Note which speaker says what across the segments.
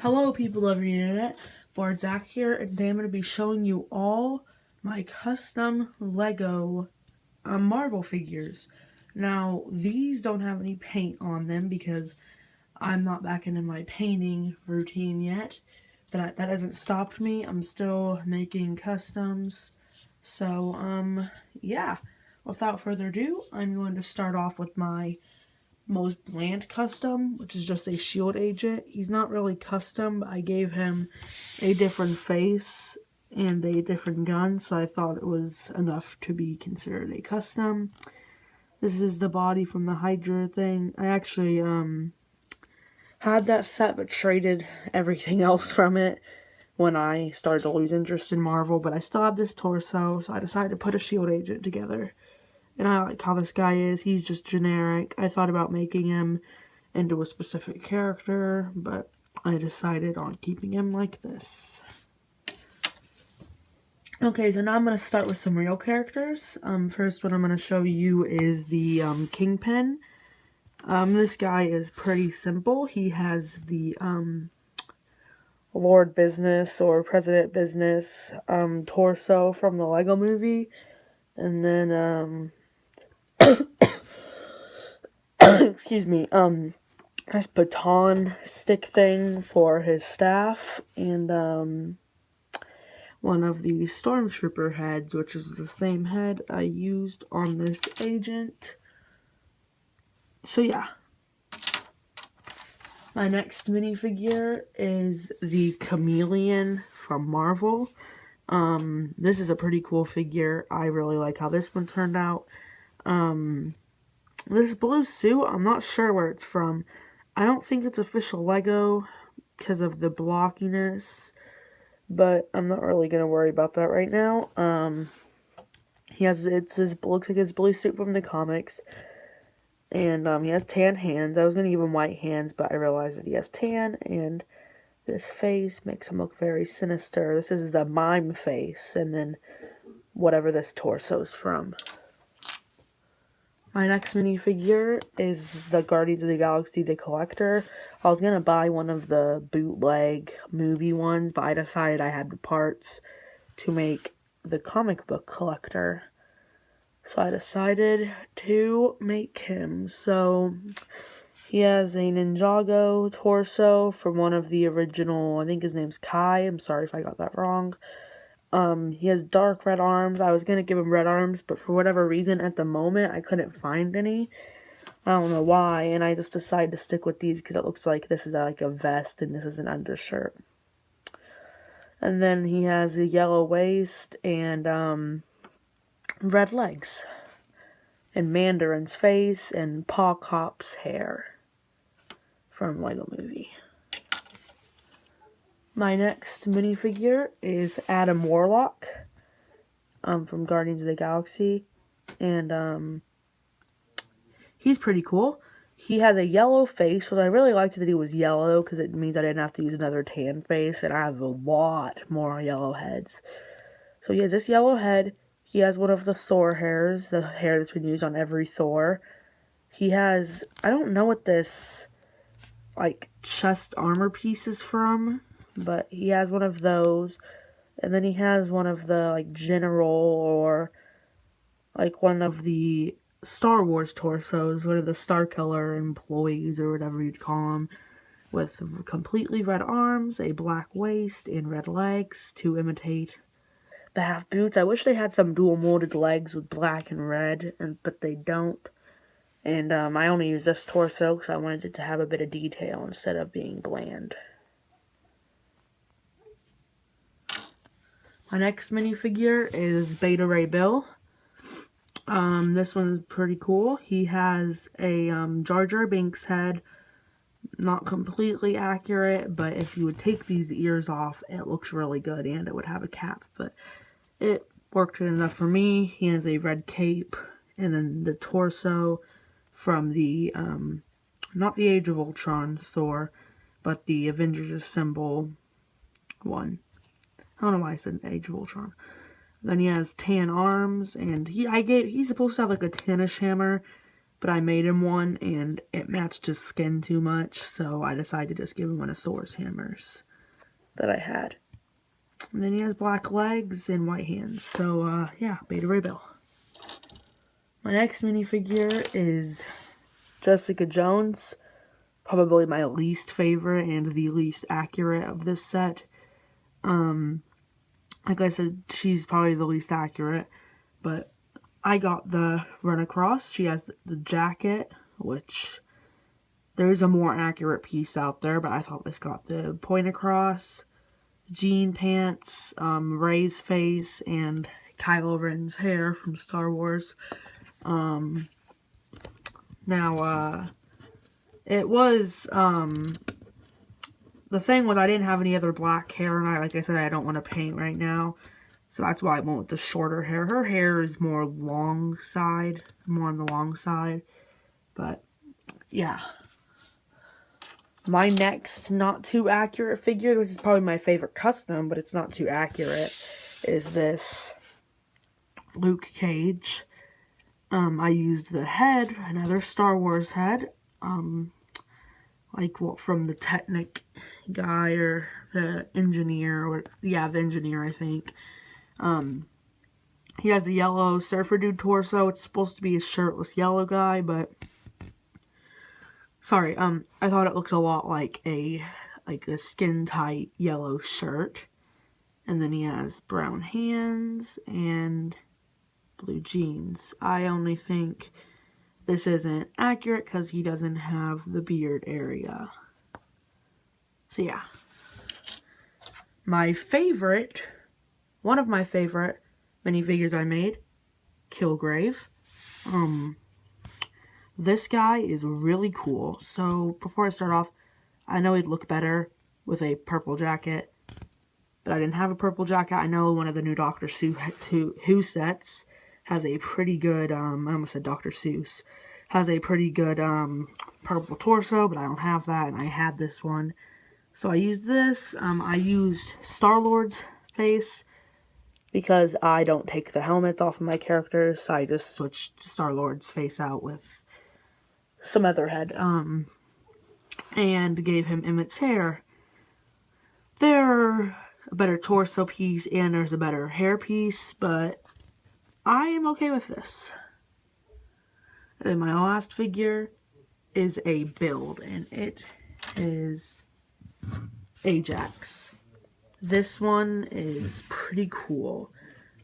Speaker 1: Hello people of the internet, Bard Zach here, and today I'm going to be showing you all my custom Lego Marvel figures. Now, these don't have any paint on them because I'm not back into my painting routine yet, but that hasn't stopped me. I'm still making customs. So, yeah, without further ado, I'm going to start off with my most bland custom, which is just a shield agent. He's not really custom, but I gave him a different face and a different gun, so I thought it was enough to be considered a custom. This is the body from the Hydra thing. I actually had that set but traded everything else from it when I started to lose interest in Marvel, but I still have this torso, so I decided to put a shield agent together. And I like how this guy is. He's just generic. I thought about making him into a specific character, but I decided on keeping him like this. Okay, so now I'm going to start with some real characters. First one I'm going to show you is the Kingpin. This guy is pretty simple. He has the Lord Business or President Business torso from the Lego movie. And then, excuse me, this baton stick thing for his staff, and one of the stormtrooper heads, which is the same head I used on this agent. So yeah. My next minifigure is the Chameleon from Marvel. This is a pretty cool figure. I really like how this one turned out. This blue suit, I'm not sure where it's from. I don't think it's official Lego because of the blockiness, but I'm not really gonna worry about that right now. Looks like his blue suit from the comics, and he has tan hands. I was gonna give him white hands, but I realized that he has tan, and this face makes him look very sinister. This is the mime face, and then whatever this torso's from. My next minifigure is the Guardians of the Galaxy The Collector. I was going to buy one of the bootleg movie ones, but I decided I had the parts to make the comic book collector. So I decided to make him. So he has a Ninjago torso from one of the original, I think his name's Kai. I'm sorry if I got that wrong. He has dark red arms. I was going to give him red arms, but for whatever reason, at the moment, I couldn't find any. I don't know why, and I just decided to stick with these because it looks like this is like a vest and this is an undershirt. And then he has a yellow waist and red legs. And Mandarin's face and Paw Cop's hair from Lego Movie. My next minifigure is Adam Warlock from Guardians of the Galaxy, and he's pretty cool. He has a yellow face, which I really liked that he was yellow because it means I didn't have to use another tan face, and I have a lot more yellow heads. So he has this yellow head. He has one of the Thor hairs, the hair that's been used on every Thor. He has, I don't know what this, like, chest armor piece is from, but he has one of those, and then he has one of the, like, general, or, like, one of the Star Wars torsos, one of the Star Killer employees, or whatever you'd call them, with completely red arms, a black waist, and red legs to imitate the half boots. I wish they had some dual molded legs with black and red, but they don't. And I only use this torso because I wanted it to have a bit of detail instead of being bland. My next minifigure is Beta Ray Bill. This one's pretty cool. He has a Jar Jar Binks head. Not completely accurate, but if you would take these ears off, it looks really good, and it would have a cap. But it worked enough for me. He has a red cape, and then the torso from the, not the Age of Ultron Thor, but the Avengers Assemble one. I don't know why I said Age of Ultron. Then he has tan arms, and he's supposed to have like a tannish hammer, but I made him one and it matched his skin too much, so I decided to just give him one of Thor's hammers that I had. And then he has black legs and white hands, so yeah, Beta Ray Bill. My next minifigure is Jessica Jones, probably my least favorite and the least accurate of this set. Like I said, she's probably the least accurate, but I got the run across. She has the jacket, which there's a more accurate piece out there, but I thought this got the point across. Jean pants, Rey's face, and Kylo Ren's hair from Star Wars. It was, the thing was I didn't have any other black hair, and like I said, I don't want to paint right now. So that's why I went with the shorter hair. Her hair is more on the long side. But, yeah. My next not too accurate figure, this is probably my favorite custom, but it's not too accurate, is this Luke Cage. I used the head, another Star Wars head, like what from the Technic guy or the engineer, or yeah, the engineer, I think. He has the yellow surfer dude torso. It's supposed to be a shirtless yellow guy, but sorry, I thought it looked a lot like a skin tight yellow shirt. And then he has brown hands and blue jeans. I only think this isn't accurate because he doesn't have the beard area. So yeah. One of my favorite minifigures I made, Kilgrave. This guy is really cool. So before I start off, I know he'd look better with a purple jacket, but I didn't have a purple jacket. I know one of the new Dr. Who sets has a pretty good, I almost said Dr. Seuss, has a pretty good purple torso, but I don't have that, and I had this one. So I used this. I used Star-Lord's face because I don't take the helmets off of my characters, so I just switched Star-Lord's face out with some other head, and gave him Emmett's hair. They're a better torso piece, and there's a better hair piece, but I am okay with this. And then my last figure is a build, and it is Ajax. This one is pretty cool.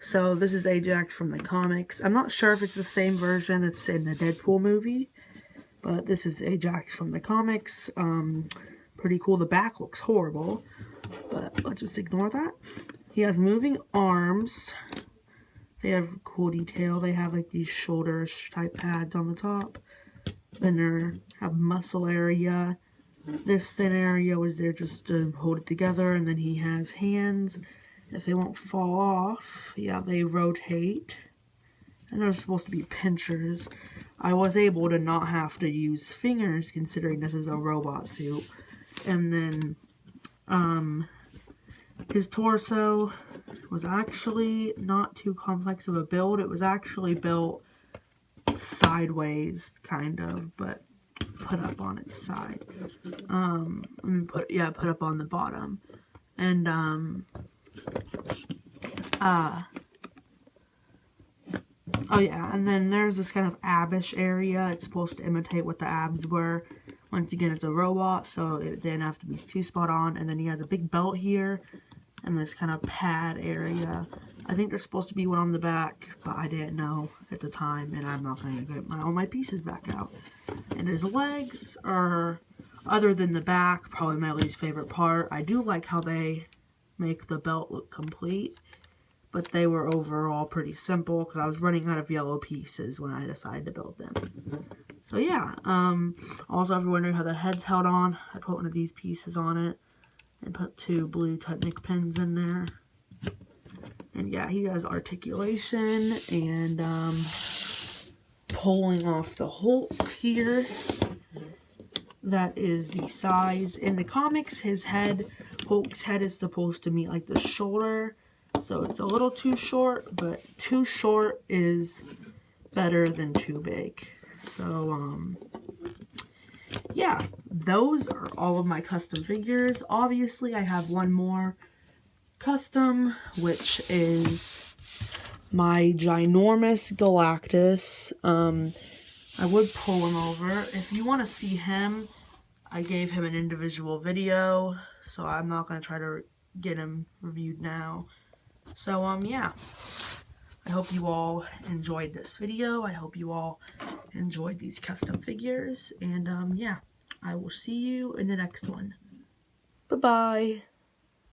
Speaker 1: So this is Ajax from the comics. I'm not sure if it's the same version that's in the Deadpool movie, but this is Ajax from the comics. Pretty cool. The back looks horrible, but let's just ignore that. He has moving arms. They have cool detail. They have like these shoulder type pads on the top. Then they have muscle area. This thin area was there just to hold it together. And then he has hands. If they won't fall off, yeah, they rotate. And they're supposed to be pinchers. I was able to not have to use fingers considering this is a robot suit. And then, his torso was actually not too complex of a build. It was actually built sideways, kind of, but put up on its side. Put up on the bottom. And, oh yeah, and then there's this kind of abbish area. It's supposed to imitate what the abs were. Once again, it's a robot, so it didn't have to be too spot on. And then he has a big belt here, and this kind of pad area. I think there's supposed to be one on the back, but I didn't know at the time, and I'm not going to get all my pieces back out. And his legs are, other than the back, probably my least favorite part. I do like how they make the belt look complete, but they were overall pretty simple because I was running out of yellow pieces when I decided to build them. So yeah, also if you're wondering how the head's held on, I put one of these pieces on it and put 2 blue Technic pins in there. And yeah, he has articulation and pulling off the Hulk here. That is the size. In the comics, Hulk's head is supposed to meet like the shoulder. So it's a little too short, but too short is better than too big. So, yeah, those are all of my custom figures. Obviously, I have one more custom, which is my ginormous Galactus. I would pull him over. If you want to see him, I gave him an individual video, so I'm not going to try to get him reviewed now. So, yeah. I hope you all enjoyed this video. I hope you all enjoyed these custom figures. And, yeah, I will see you in the next one. Bye-bye.